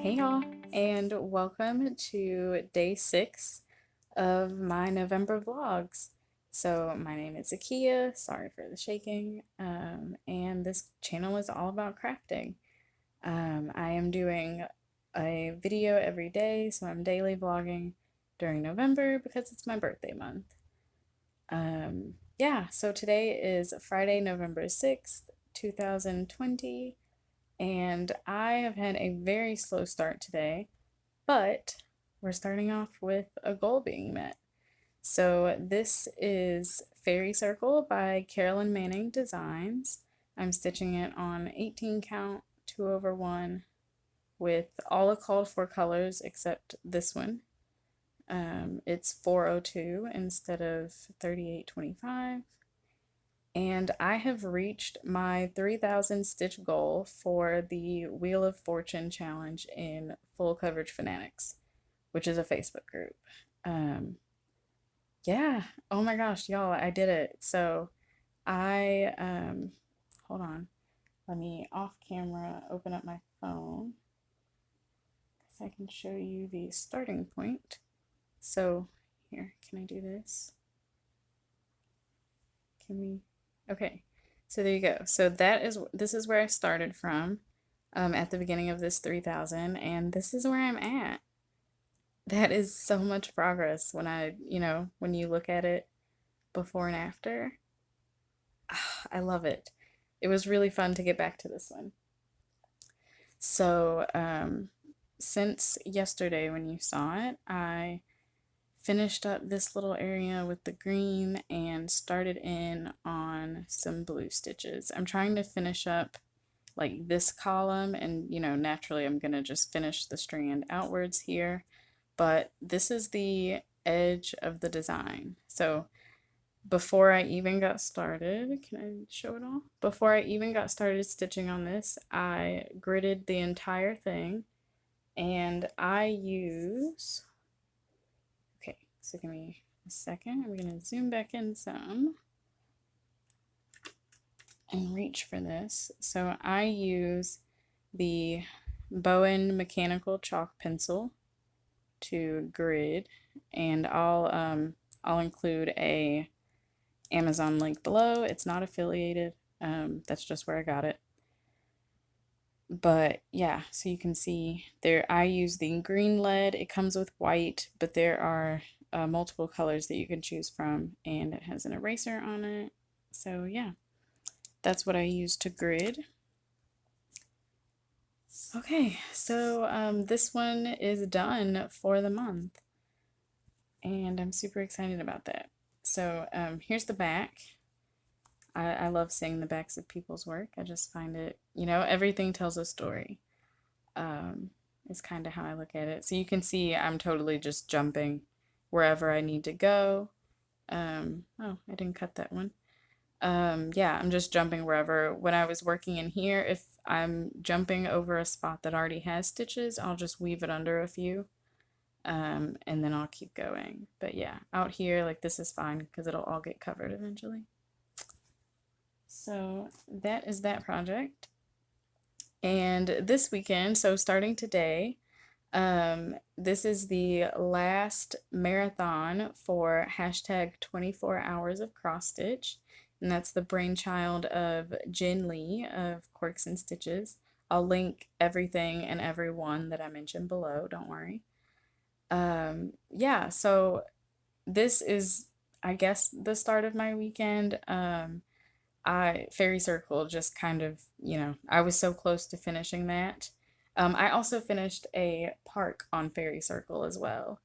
Hey y'all, and welcome to day 6 of my November vlogs. So my name is Akia, sorry for the shaking, and this channel is all about crafting. I am doing a video every day, so I'm daily vlogging during November because it's my birthday month. Yeah, so today is Friday, November 6th, 2020. And I have had a very slow start today, but we're starting off with a goal being met. So this is Fairy Circle by Carolyn Manning Designs. I'm stitching it on 18 count, 2/1, with all the called for colors except this one. It's 402 instead of 3825. And I have reached my 3,000 stitch goal for the Wheel of Fortune challenge in Full Coverage Fanatics, which is a Facebook group. Yeah, oh my gosh, y'all, I did it. So hold on, let me off camera open up my phone so I can show you the starting point. So here, can I do this? Can we? Okay, so there you go. So this is where I started from at the beginning of this 3,000, and this is where I'm at. That is so much progress when when you look at it before and after. I love it. It was really fun to get back to this one. So, since yesterday when you saw it, I finished up this little area with the green and started in on some blue stitches. I'm trying to finish up like this column, and naturally I'm gonna just finish the strand outwards here, but this is the edge of the design. So before I even got started, can I show it all? Before I even got started stitching on this, I gridded the entire thing, and I use, okay, so give me a second. I'm gonna zoom back in some and reach for this. So I use the Bowen mechanical chalk pencil to grid, and I'll include a Amazon link below. It's not affiliated. That's just where I got it. But yeah, so you can see there I use the green lead. It comes with white, but there are multiple colors that you can choose from, and it has an eraser on it. So yeah, that's what I use to grid. Okay, so this one is done for the month, and I'm super excited about that. So here's the back. I love seeing the backs of people's work. I just find it, everything tells a story. Is kind of how I look at it. So you can see I'm totally just jumping wherever I need to go. Oh, I didn't cut that one. Yeah, I'm just jumping wherever. When I was working in here, if I'm jumping over a spot that already has stitches, I'll just weave it under a few, and then I'll keep going. But yeah, out here, like this is fine because it'll all get covered eventually. So that is that project. And this weekend, so starting today, this is the last marathon for hashtag 24 hours of cross stitch, and that's the brainchild of Jen Lee of Quirks and Stitches. I'll link everything and everyone that I mentioned below, don't worry. Yeah, so this is, I guess, the start of my weekend. Fairy Circle just kind of, I was so close to finishing that. I also finished a park on Fairy Circle as well,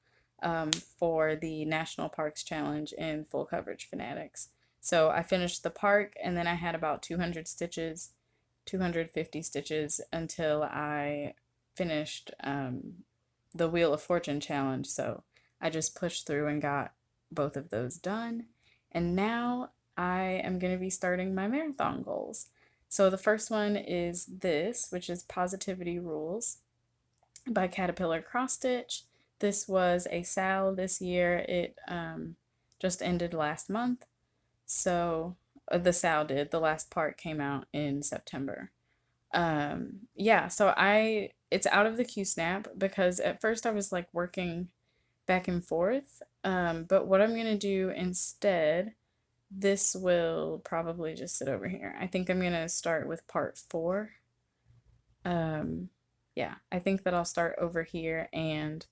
for the National Parks Challenge in Full Coverage Fanatics. So I finished the park, and then I had about 200 stitches, 250 stitches until I finished the Wheel of Fortune challenge. So I just pushed through and got both of those done. And now I am going to be starting my marathon goals. So the first one is this, which is Positivity Rules by Caterpillar Cross Stitch. This was a sale this year. It just ended last month. So the sale did. The last part came out in September. Yeah, so I it's out of the Q snap because at first I was like working back and forth. But what I'm gonna do instead, this will probably just sit over here. I think I'm gonna start with part four. Um, yeah, I think that I'll start over here and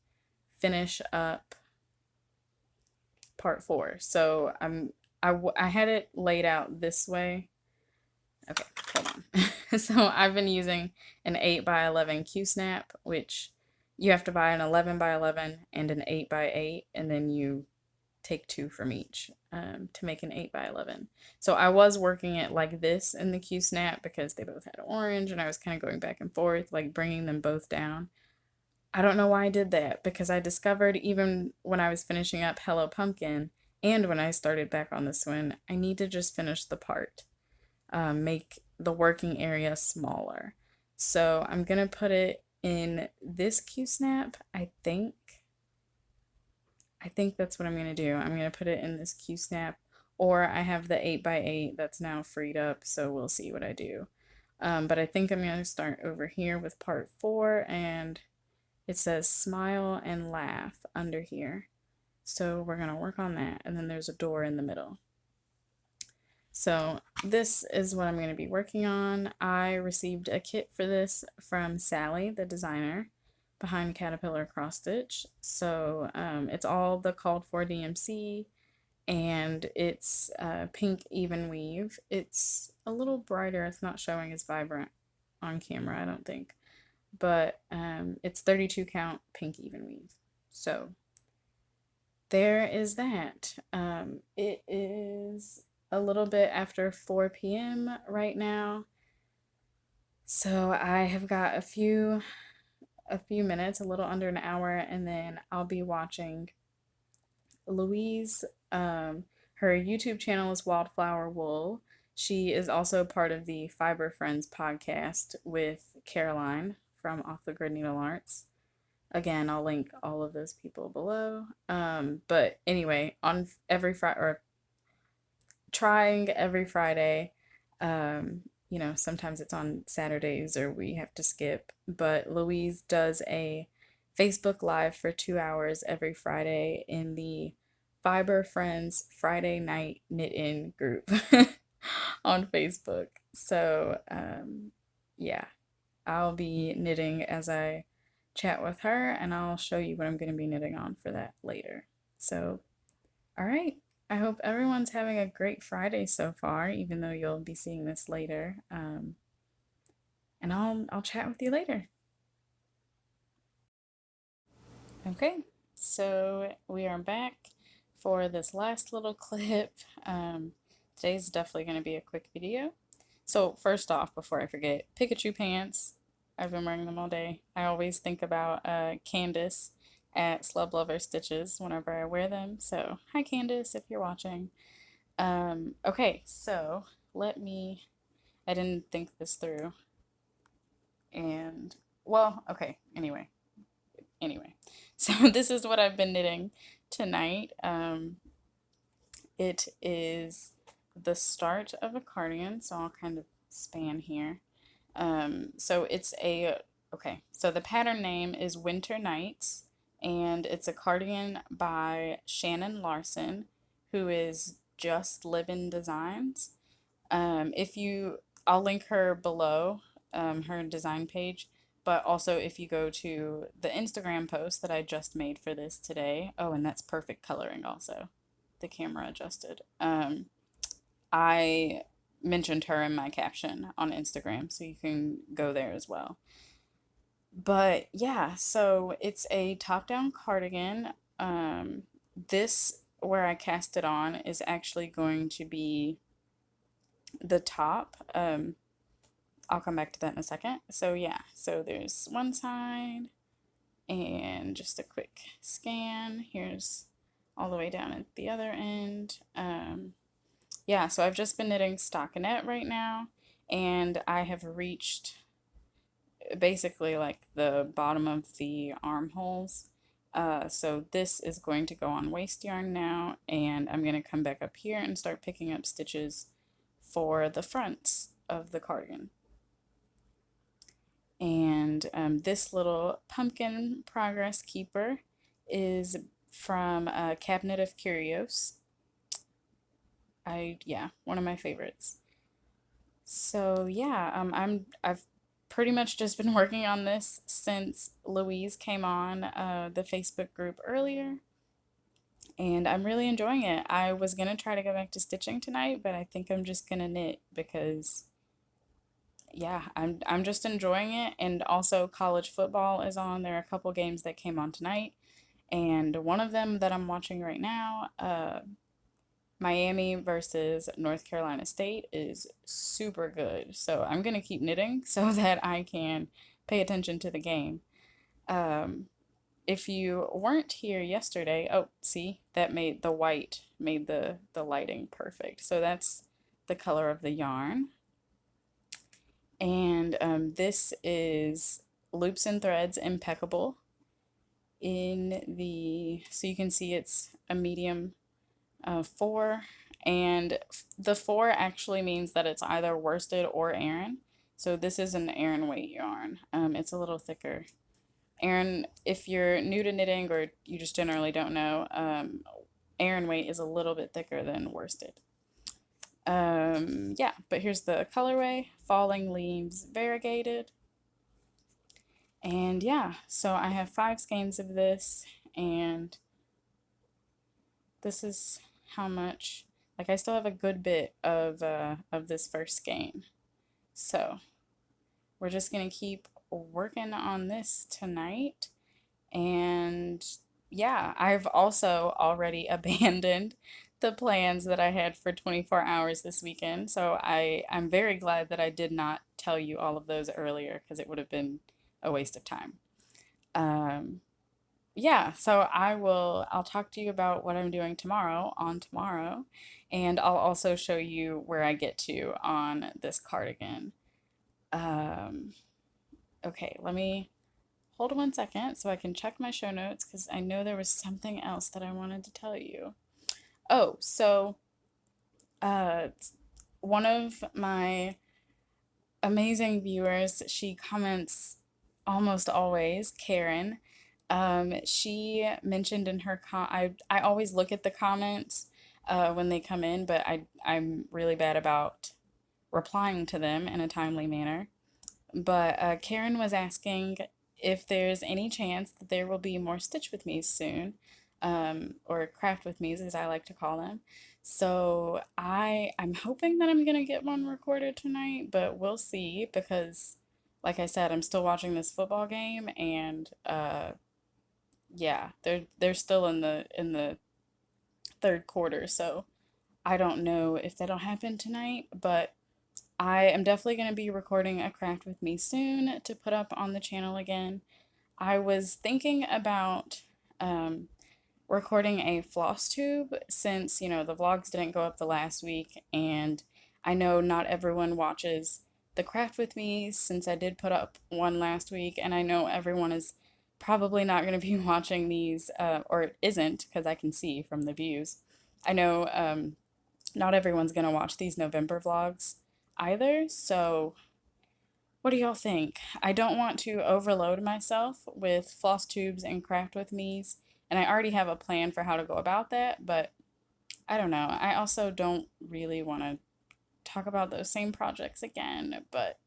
finish up part four. So I had it laid out this way. Okay, hold on. So I've been using an 8 by 11 Q snap, which you have to buy an 11 by 11 and an 8 by 8, and then you take two from each to make an 8 by 11. So I was working it like this in the Q snap because they both had orange, and I was kind of going back and forth, like bringing them both down. I don't know why I did that because I discovered even when I was finishing up Hello Pumpkin and when I started back on this one, I need to just finish the part, make the working area smaller. So I'm gonna put it in this Q snap. I think that's what I'm gonna do. I'm gonna put it in this Q snap, or I have the 8 by 8 that's now freed up, so we'll see what I do. But I think I'm gonna start over here with part four, and it says smile and laugh under here. So we're gonna work on that, and then there's a door in the middle. So this is what I'm going to be working on. I received a kit for this from Sally, the designer behind Caterpillar Cross Stitch. So it's all the called for DMC, and it's pink even weave. It's a little brighter. It's not showing as vibrant on camera, I don't think. But it's 32 count pink even weave. So there is that. It is a little bit after 4 p.m. right now. So I have got a few minutes, a little under an hour, and then I'll be watching Louise. Her YouTube channel is Wildflower Wool. She is also part of the Fiber Friends podcast with Caroline from Off the Grid Needle Arts. Again, I'll link all of those people below. But anyway, on every Friday, or trying every Friday. Sometimes it's on Saturdays or we have to skip, but Louise does a Facebook Live for 2 hours every Friday in the Fiber Friends Friday Night Knit-In group on Facebook. So, yeah, I'll be knitting as I chat with her, and I'll show you what I'm going to be knitting on for that later. So, all right. I hope everyone's having a great Friday so far, even though you'll be seeing this later. And I'll chat with you later. Okay, so we are back for this last little clip. Today's definitely going to be a quick video. So first off, before I forget, Pikachu pants. I've been wearing them all day. I always think about Candace at Slub Lover Stitches whenever I wear them. So hi Candace, if you're watching. Okay, so I didn't think this through. And well, okay, anyway. So this is what I've been knitting tonight. It is the start of a cardigan, so I'll kind of span here. So the pattern name is Winter Nights, and it's a cardigan by Shannon Larson, who is Just Livin' Designs. I'll link her below, her design page, but also if you go to the Instagram post that I just made for this today, oh, and that's perfect coloring also, the camera adjusted. I mentioned her in my caption on Instagram, so you can go there as well. But yeah, so it's a top-down cardigan. This, where I cast it on, is actually going to be the top. I'll come back to that in a second. So yeah, so there's one side, and just a quick scan. Here's all the way down at the other end. Yeah, so I've just been knitting stockinette right now, and I have reached basically like the bottom of the armholes. So this is going to go on waste yarn now, and I'm going to come back up here and start picking up stitches for the fronts of the cardigan. And this little pumpkin progress keeper is from Cabinet of Curios. Yeah, one of my favorites. So yeah, I've pretty much just been working on this since Louise came on the Facebook group earlier, and I'm really enjoying it. I was gonna try to go back to stitching tonight, but I think I'm just gonna knit because yeah, I'm just enjoying it. And also college football is on. There are a couple games that came on tonight, and one of them that I'm watching right now, Miami versus North Carolina State, is super good. So I'm gonna keep knitting so that I can pay attention to the game. Um, if you weren't here yesterday, oh, see, that made the white made the lighting perfect. So that's the color of the yarn. And this is Loops and Threads Impeccable in the, so you can see it's a medium 4, and the 4 actually means that it's either worsted or Aran. So this is an Aran weight yarn. It's a little thicker. Aran, if you're new to knitting or you just generally don't know, Aran weight is a little bit thicker than worsted. Yeah, but here's the colorway, Falling Leaves Variegated. And yeah, so I have 5 skeins of this, and this is how much, like I still have a good bit of this first skein. So we're just gonna keep working on this tonight. And yeah, I've also already abandoned the plans that I had for 24 hours this weekend. So I'm very glad that I did not tell you all of those earlier because it would have been a waste of time. Um, yeah, so I'll talk to you about what I'm doing tomorrow on tomorrow, and I'll also show you where I get to on this cardigan. Um, okay, let me hold 1 second so I can check my show notes because I know there was something else that I wanted to tell you. Oh, so uh, one of my amazing viewers, she comments almost always, Karen. She mentioned in her I always look at the comments when they come in, but I'm really bad about replying to them in a timely manner. But Karen was asking if there's any chance that there will be more Stitch with Me soon, or Craft with Me's as I like to call them. So I'm hoping that I'm gonna get one recorded tonight, but we'll see because, like I said, I'm still watching this football game, and yeah, they're still in the third quarter, so I don't know if that'll happen tonight, but I am definitely going to be recording a craft with me soon to put up on the channel again. I was thinking about um, recording a floss tube since, the vlogs didn't go up the last week, and I know not everyone watches the craft with me since I did put up one last week, and I know everyone is probably not going to be watching these, or isn't because I can see from the views. I know not everyone's going to watch these November vlogs either, so what do y'all think? I don't want to overload myself with floss tubes and craft with me's, and I already have a plan for how to go about that, but I don't know. I also don't really want to talk about those same projects again, but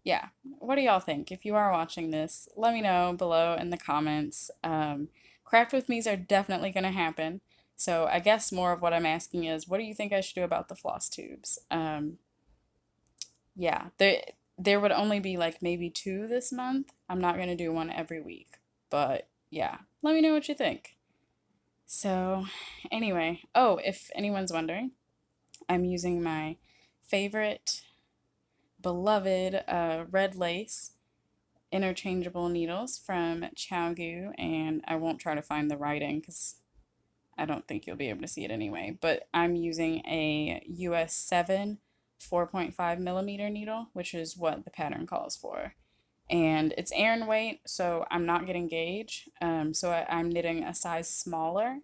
yeah. What do y'all think? If you are watching this, let me know below in the comments. Craft with me's are definitely going to happen. So I guess more of what I'm asking is, what do you think I should do about the floss tubes? Yeah, there would only be like maybe 2 this month. I'm not gonna do one every week, but yeah, let me know what you think. So, anyway, oh, if anyone's wondering, I'm using my favorite, beloved red lace interchangeable needles from Chowgu, and I won't try to find the writing because I don't think you'll be able to see it anyway, but I'm using a US 7 4.5 millimeter needle, which is what the pattern calls for. And it's Aran weight, so I'm not getting gauge. So I'm knitting a size smaller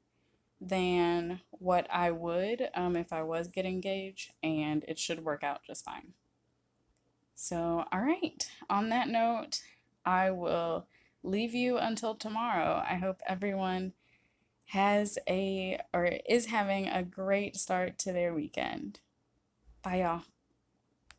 than what I would if I was getting gauge, and it should work out just fine. So, all right, on that note, I will leave you until tomorrow. I hope everyone has a or is having a great start to their weekend. Bye, y'all.